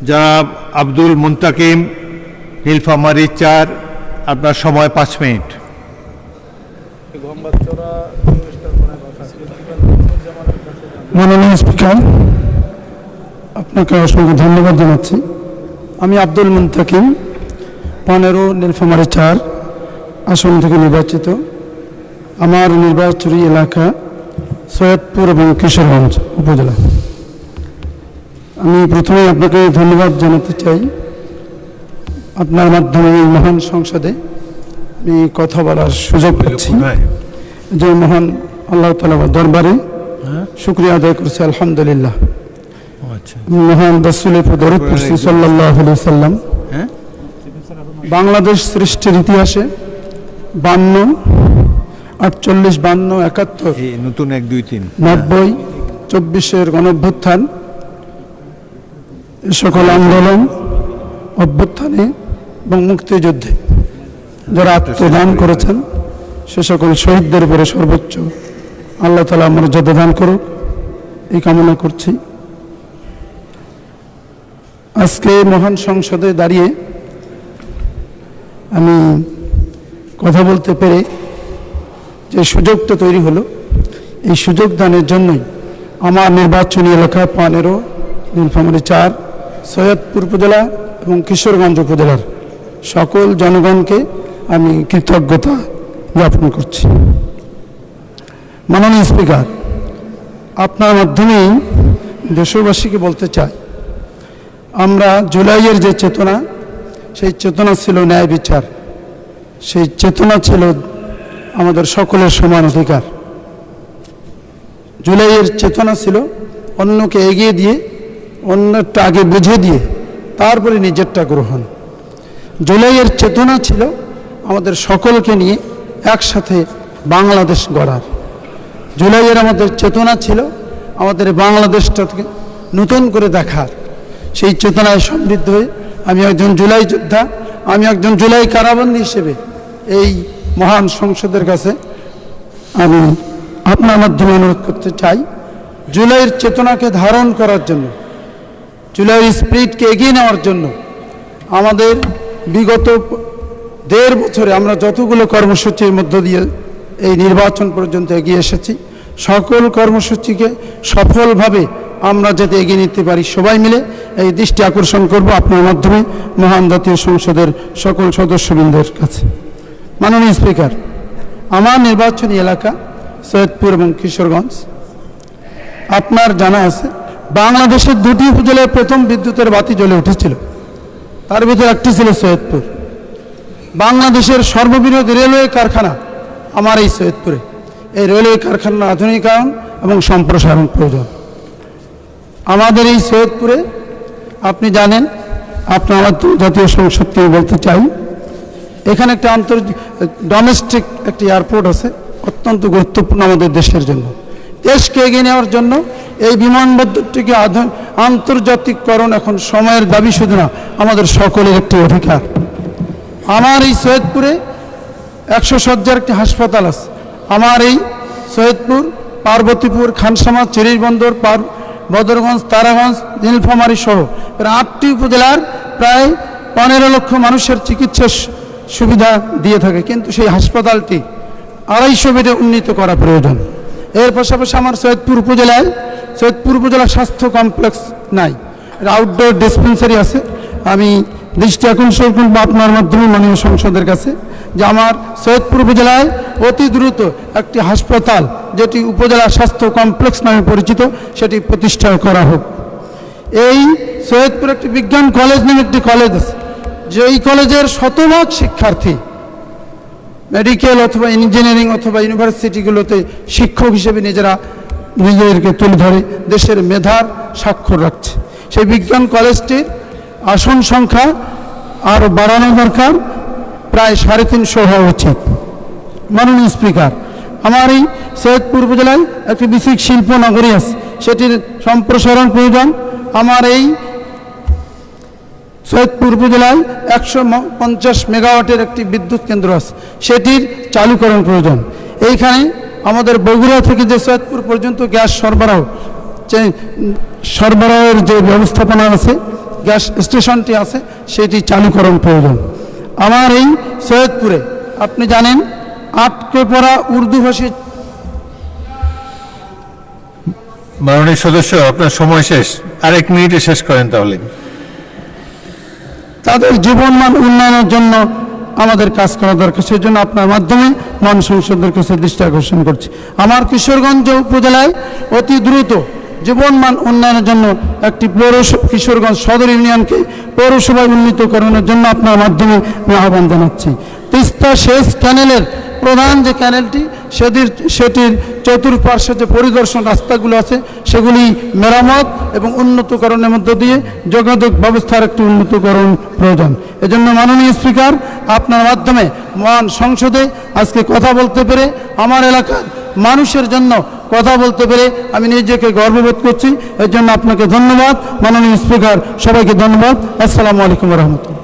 জনাব আব্দুল মুন্তাকিম, নীলফামারী ৪, আপনার সময় ৫ মিনিট। মাননীয় স্পিকার, আপনাকে অসংখ্য ধন্যবাদ জানাচ্ছি। আমি আব্দুল মুন্তাকিম, ১৫ নীলফামারী ৪ আসন থেকে নির্বাচিত। আমার নির্বাচনী এলাকা সৈয়দপুর এবং কিশোরগঞ্জ উপজেলা। আমি প্রথমে আপনাকে ধন্যবাদ জানাতে চাই, আপনার মাধ্যমে এই মহান সংসদে আমি কথা বলার সুযোগ পেয়েছি। যে মহান আল্লাহ তাআলা দরবারে শুকরিয়া আদায় করছি, আলহামদুলিল্লাহ। মহান রাসূলের উপর দরুদ পড়ছি সাল্লাল্লাহু আলাইহি সাল্লাম। বাংলাদেশ সৃষ্টির ইতিহাসে 52, 48, 52, 71, নতুন 1, 2, 3, 90, 24-এর গণঅভ্যুত্থান, সকল আন্দোলন অভ্যুত্থানে এবং মুক্তিযুদ্ধে যারা আত্মদান করেছেন সে সকল শহীদদের উপরে সর্বোচ্চ আল্লাহ তাআলা মর্যাদা দান করুক, এই কামনা করছি। আজকে মহান সংসদে দাঁড়িয়ে আমি কথা বলতে পেরে যে সুযোগটা তৈরি হলো, এই সুযোগ দানের জন্যই আমার নির্বাচনী এলাকা 15 নীলফামারী ৪ সৈয়দপুর উপজেলা এবং কিশোরগঞ্জ উপজেলার সকল জনগণকে আমি কৃতজ্ঞতা জ্ঞাপন করছি। মাননীয় স্পিকার, আপনার মাধ্যমেই দেশবাসীকে বলতে চাই, আমরা জুলাইয়ের যে চেতনা, সেই চেতনা ছিল ন্যায় বিচার, সেই চেতনা ছিল আমাদের সকলের সমান অধিকার। জুলাইয়ের চেতনা ছিল অন্যকে এগিয়ে দিয়ে, অন্যটা আগে বুঝে দিয়ে তারপরে নিজেরটা গ্রহণ। জুলাইয়ের চেতনা ছিল আমাদের সকলকে নিয়ে একসাথে বাংলাদেশ গড়ার। জুলাইয়ের আমাদের চেতনা ছিল আমাদের বাংলাদেশটাকে নতুন করে দেখার। সেই চেতনায় সমৃদ্ধ হয়ে আমি একজন জুলাই যোদ্ধা, আমি একজন জুলাই কারাবন্দী হিসেবে এই মহান সংসদের কাছে আমি আপনার মাধ্যমে অনুরোধ করতে চাই, জুলাইয়ের চেতনাকে ধারণ করার জন্য, জুলাইয়ের স্পিরিটকে এগিয়ে নেওয়ার জন্য আমাদের বিগত 1.5 বছরে আমরা যতগুলো কর্মসূচির মধ্য দিয়ে এই নির্বাচন পর্যন্ত এগিয়ে এসেছি, সকল কর্মসূচিকে সফলভাবে আমরা যাতে এগিয়ে নিতে পারি সবাই মিলে এই দৃষ্টি আকর্ষণ করব আপনার মাধ্যমে মহান জাতীয় সংসদের সকল সদস্যবৃন্দের কাছে। মাননীয় স্পিকার, আমার নির্বাচনী এলাকা সৈয়দপুর এবং কিশোরগঞ্জ। আপনার জানা আছে বাংলাদেশের 2টি উপজেলায় প্রথম বিদ্যুতের বাতি জ্বলে উঠেছিল, তার ভিতরে একটি ছিল সৈয়দপুর। বাংলাদেশের সর্ববৃহৎ রেলওয়ে কারখানা আমার এই সৈয়দপুরে। এই রেলওয়ে কারখানার আধুনিকায়ন এবং সম্প্রসারণ প্রয়োজন। আমাদের এই সৈয়দপুরে আপনি জানেন, আপনার জাতীয় সংসদ থেকে বলতে চাই, এখানে একটা ডোমেস্টিক একটি এয়ারপোর্ট আছে, অত্যন্ত গুরুত্বপূর্ণ আমাদের দেশের জন্য। দেশকে এগিয়ে নেওয়ার জন্য এই বিমানবন্দরটিকে আন্তর্জাতিককরণ এখন সময়ের দাবি শুধু না, আমাদের সকলের একটি অধিকার। আমার এই সৈয়দপুরে 100 শয্যার একটি হাসপাতাল আছে। আমার এই সৈয়দপুর, পার্বতীপুর, খানসামা, চিরিরবন্দর, বদরগঞ্জ, তারাগঞ্জ, নীলফামারী সহ প্রায় 8টি উপজেলার প্রায় 15 লক্ষ মানুষের চিকিৎসার সুবিধা দিয়ে থাকে, কিন্তু সেই হাসপাতালটি 250 বেডে উন্নীত করা প্রয়োজন। এর পাশাপাশি আমার সৈয়দপুর উপজেলা স্বাস্থ্য কমপ্লেক্স নাই, আউটডোর ডিসপেন্সারি আছে। আমি দৃষ্টি আকর্ষণ করব আপনার মাধ্যমে মাননীয় সংসদের কাছে যে আমার সৈয়দপুর উপজেলায় অতি দ্রুত একটি হাসপাতাল, যেটি উপজেলা স্বাস্থ্য কমপ্লেক্স নামে পরিচিত, সেটি প্রতিষ্ঠা করা হোক। এই সৈয়দপুর একটি বিজ্ঞান কলেজ নামে একটি কলেজ আছে, যে এই কলেজের শতভাগ শিক্ষার্থী মেডিকেল অথবা ইঞ্জিনিয়ারিং অথবা ইউনিভার্সিটিগুলোতে শিক্ষক হিসেবে নিজেদেরকে তুলে ধরে দেশের মেধার স্বাক্ষর রাখছে। সেই বিজ্ঞান কলেজটির আসন সংখ্যা আরও বাড়ানো দরকার, প্রায় 350 হওয়া উচিত। মাননীয় স্পিকার, আমার এই সৈয়দপুর উপজেলায় একটি বিশেষ শিল্প নগরী আছে, সেটির সম্প্রসারণ প্রয়োজন। আমার এই সৈয়দপুর উপজেলায় 150 মেগাওয়াটের একটি বিদ্যুৎ কেন্দ্র আছে, সেটির চালুকরণ প্রয়োজন। এইখানে আমাদের বগুড়া থেকে যে সৈয়দপুর পর্যন্ত গ্যাস সরবরাহের যে ব্যবস্থাপনা আছে, গ্যাস স্টেশনটি আছে সেটি চালুকরণ প্রয়োজন। আমার এই সৈয়দপুরে আপনি জানেন আটকে পড়া উর্দুভাষী মাননীয় সদস্য, আপনার সময় শেষ, আরেক মিনিটে শেষ করেন তাহলে। তাদের জীবনমান উন্নয়নের জন্য আমাদের কাজ করা দরকার। সেই জন্য আপনার মাধ্যমে মান সংসদের কাছে দৃষ্টি আকর্ষণ করছি। আমার কিশোরগঞ্জ উপজেলায় অতি দ্রুত জীবনমান উন্নয়নের জন্য একটি কিশোরগঞ্জ সদর ইউনিয়নকে পৌরসভায় উন্নীতকরণের জন্য আপনার মাধ্যমে আমি আহ্বান জানাচ্ছি। তিস্তা সেচ ক্যানেলের প্রধান যে ক্যানেলটি সেটির চতুর্পার্শ্বে যে পরিদর্শন রাস্তাগুলো আছে সেগুলি মেরামত এবং উন্নতকরণের মধ্য দিয়ে যোগাযোগ ব্যবস্থার একটি উন্নতকরণ প্রয়োজন। এজন্য মাননীয় স্পিকার, আপনার মাধ্যমে মহান সংসদে আজকে কথা বলতে পেরে, আমার এলাকার মানুষের জন্য কথা বলতে পেরে আমি নিজেকে গর্ববোধ করছি। এর জন্য আপনাকে ধন্যবাদ মাননীয় স্পিকার, সবাইকে ধন্যবাদ। আসসালামু আলাইকুম রহমতুল্লাহ।